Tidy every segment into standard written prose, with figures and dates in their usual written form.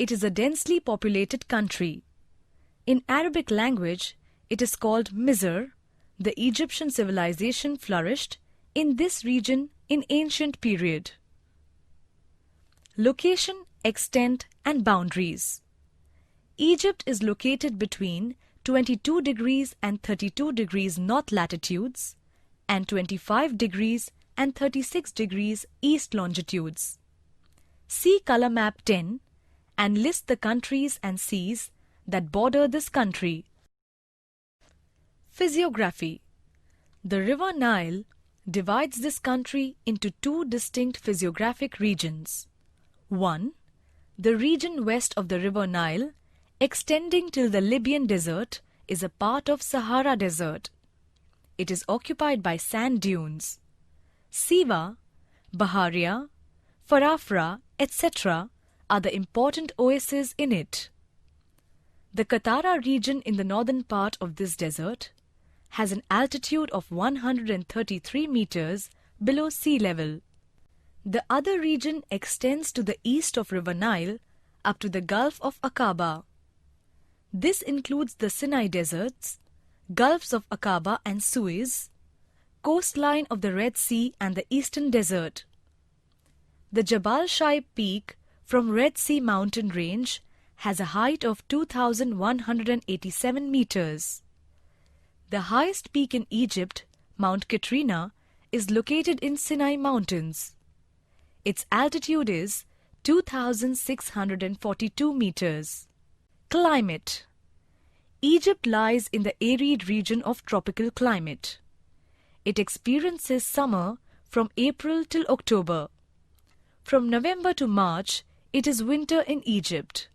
It is a densely populated country. In Arabic language, it is called Misr. The Egyptian civilization flourished in this region in ancient period. Location, extent and boundaries. Egypt is located between 22 degrees and 32 degrees north latitudes and 25 degrees and 36 degrees east longitudes. See color map 10 and list the countries and seas that border this country. Physiography. The River Nile divides this country into two distinct physiographic regions. 1. The region west of the River Nile, extending till the Libyan Desert, is a part of Sahara Desert. It is occupied by sand dunes. Siwa, Baharia, Farafra, etc. are the important oases in it. The Qattara region in the northern part of this desert has an altitude of 133 meters below sea level. The other region extends to the east of River Nile up to the Gulf of Aqaba. This includes the Sinai deserts, Gulfs of Aqaba and Suez, coastline of the Red Sea and the Eastern Desert. The Jabal Shaib peak from Red Sea mountain range has a height of 2,187 meters. The highest peak in Egypt, Mount Katrina, is located in Sinai Mountains. Its altitude is 2,642 meters. Climate. Egypt lies in the arid region of tropical climate. It experiences summer from April till October. From November to March, it is winter in Egypt.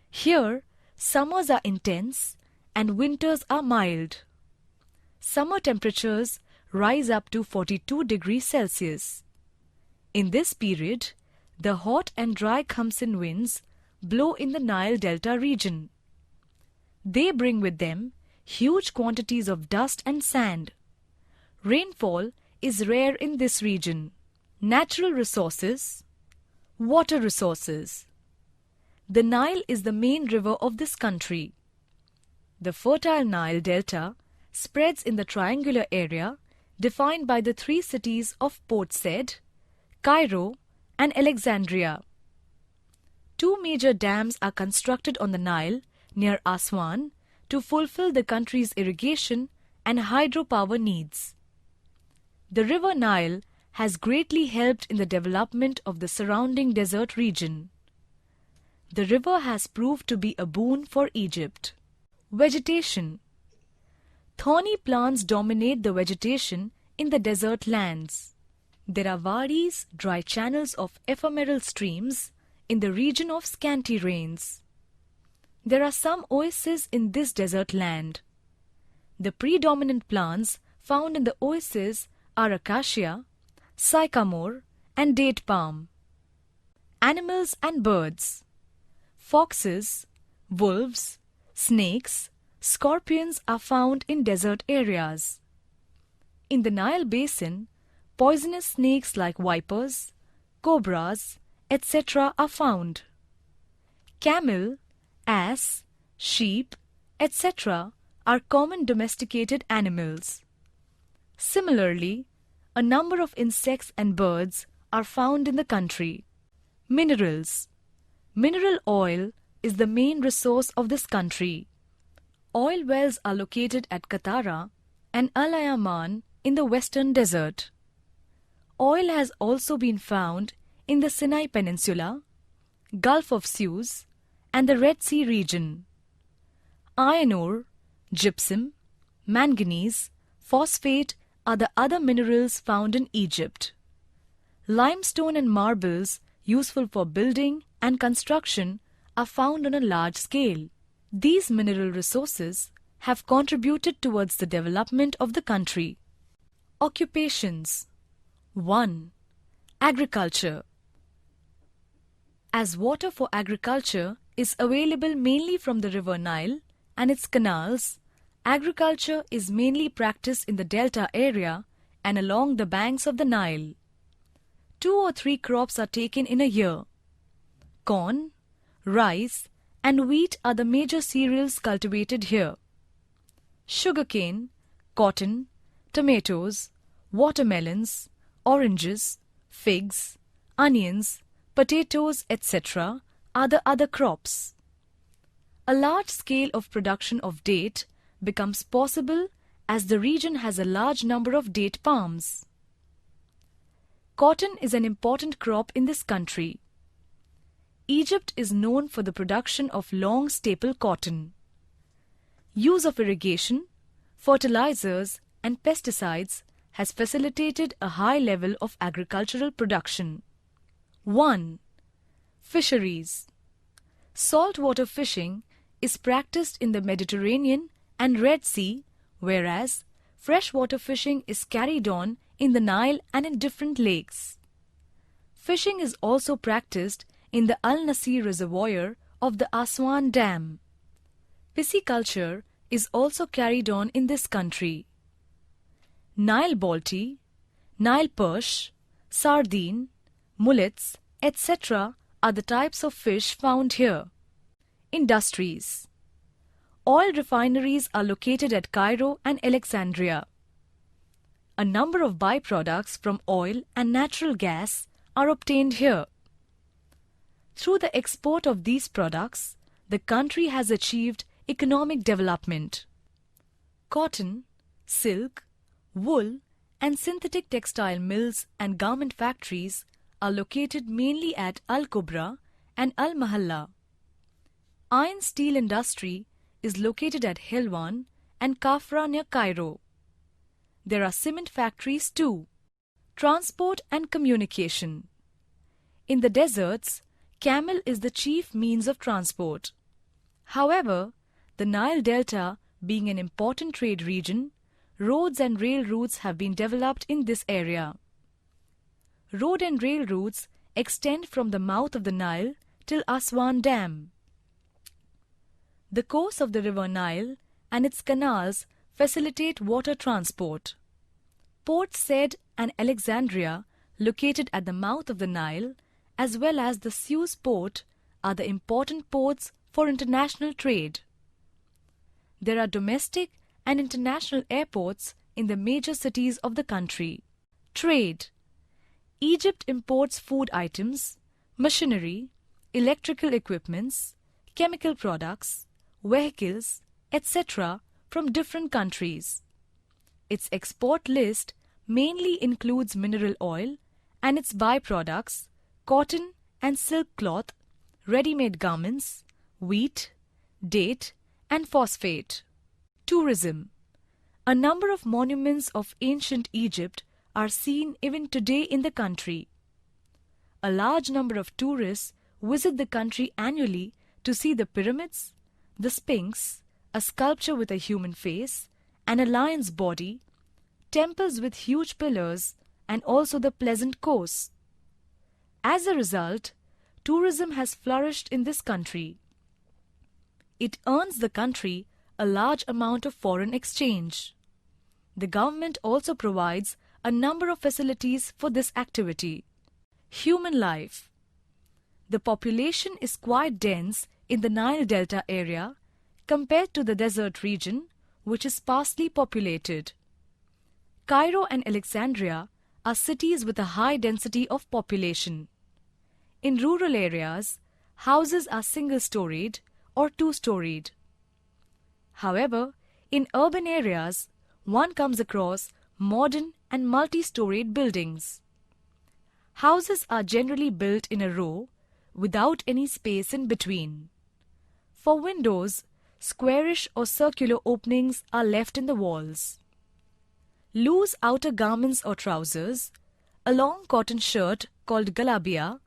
Here, summers are intense and winters are mild. Summer temperatures rise up to 42 degrees Celsius. In this period, the hot and dry Khamsin winds blow in the Nile Delta region. They bring with them huge quantities of dust and sand. Rainfall is rare in this region. Natural resources. Water resources. The Nile is the main river of this country. The fertile Nile Delta spreads in the triangular area defined by the three cities of Port Said, Cairo and Alexandria. Two major dams are constructed on the Nile near Aswan to fulfill the country's irrigation and hydropower needs. The River Nile has greatly helped in the development of the surrounding desert region. The river has proved to be a boon for Egypt. Vegetation. Thorny plants dominate the vegetation in the desert lands. There are wadis, dry channels of ephemeral streams, in the region of scanty rains. There are some oases in this desert land. The predominant plants found in the oases are acacia, sycamore, and date palm. Animals and birds. Foxes, wolves, snakes, scorpions are found in desert areas. In the Nile basin, poisonous snakes like vipers, cobras, etc. are found. Camel, ass, sheep, etc. are common domesticated animals. Similarly, a number of insects and birds are found in the country. Minerals. Mineral oil is the main resource of this country. Oil wells are located at Qattara and Al Ayaman in the western desert. Oil has also been found in the Sinai Peninsula, Gulf of Suez, and the Red Sea region. Iron ore, gypsum, manganese, phosphate are the other minerals found in Egypt. Limestone and marbles useful for building and construction are found on a large scale. These mineral resources have contributed towards the development of the country. Occupations. 1. Agriculture. As water for agriculture is available mainly from the River Nile and its canals, agriculture is mainly practiced in the delta area and along the banks of the Nile. 2 or 3 crops are taken in a year: corn, rice, and wheat are the major cereals cultivated here. Sugarcane, cotton, tomatoes, watermelons, oranges, figs, onions, potatoes, etc. are the other crops. A large scale of production of date becomes possible as the region has a large number of date palms. Cotton is an important crop in this country. Egypt is known for the production of long staple cotton. Use of irrigation, fertilizers and pesticides has facilitated a high level of agricultural production. 1. Fisheries. Saltwater fishing is practiced in the Mediterranean and Red Sea, whereas freshwater fishing is carried on in the Nile and in different lakes. Fishing is also practiced in the Al Nasir Reservoir of the Aswan Dam. Pisciculture is also carried on in this country. Nile balti, Nile perch, sardine, mullets, etc. are the types of fish found here. Industries. Oil refineries are located at Cairo and Alexandria. A number of byproducts from oil and natural gas are obtained here. Through the export of these products, the country has achieved economic development. Cotton, silk, wool, and synthetic textile mills and garment factories are located mainly at Al Kubra and Al Mahalla. Iron steel industry is located at Helwan and Kafra near Cairo. There are cement factories too. Transport and communication. In the deserts, camel is the chief means of transport. However, the Nile Delta being an important trade region, roads and rail routes have been developed in this area. Road and rail routes extend from the mouth of the Nile till Aswan Dam. The course of the river Nile and its canals facilitate water transport. Port Said and Alexandria, located at the mouth of the Nile, as well as the Suez port, are the important ports for international trade. There are domestic and international airports in the major cities of the country. Trade. Egypt imports food items, machinery, electrical equipments, chemical products, vehicles, etc. from different countries. Its export list mainly includes mineral oil and its byproducts, cotton and silk cloth, ready-made garments, wheat, date, and phosphate. Tourism. A number of monuments of ancient Egypt are seen even today in the country. A large number of tourists visit the country annually to see the pyramids, the Sphinx, a sculpture with a human face, and a lion's body, temples with huge pillars, and also the pleasant coast. As a result, tourism has flourished in this country. It earns the country a large amount of foreign exchange. The government also provides a number of facilities for this activity. Human life. The population is quite dense in the Nile Delta area compared to the desert region, which is sparsely populated. Cairo and Alexandria are cities with a high density of population. In rural areas, houses are single-storied or two-storied. However, in urban areas, one comes across modern and multi-storied buildings. Houses are generally built in a row without any space in between. For windows, squarish or circular openings are left in the walls. Loose outer garments or trousers, a long cotton shirt called galabia,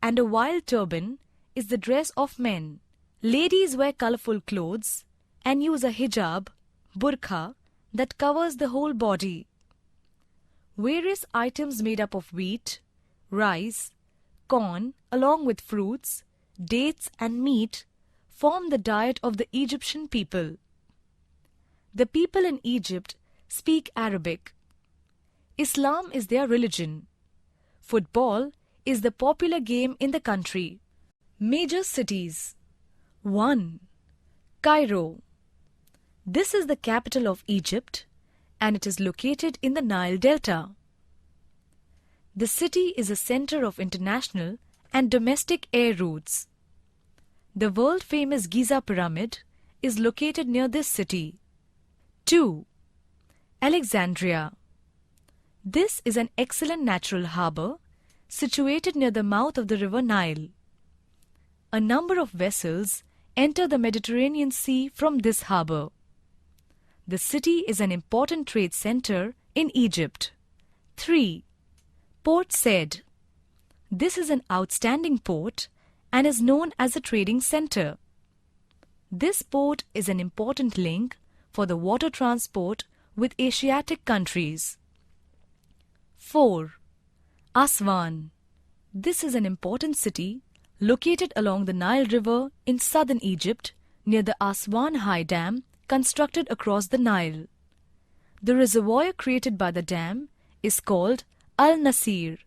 and a wild turban is the dress of men. Ladies wear colorful clothes and use a hijab, burqa, that covers the whole body. Various items made up of wheat, rice, corn, along with fruits, dates and meat form the diet of the Egyptian people. The people in Egypt speak Arabic. Islam is their religion. Football is the popular game in the country. Major cities. 1. Cairo. This is the capital of Egypt and it is located in the Nile Delta. The city is a center of international and domestic air routes. The world-famous Giza Pyramid is located near this city. 2. Alexandria. This is an excellent natural harbour situated near the mouth of the river Nile. A number of vessels enter the Mediterranean Sea from this harbour. The city is an important trade centre in Egypt. 3. Port Said. This is an outstanding port and is known as a trading centre. This port is an important link for the water transport with Asiatic countries. 4. Aswan. This is an important city located along the Nile River in southern Egypt near the Aswan High Dam constructed across the Nile. The reservoir created by the dam is called Al Nasir.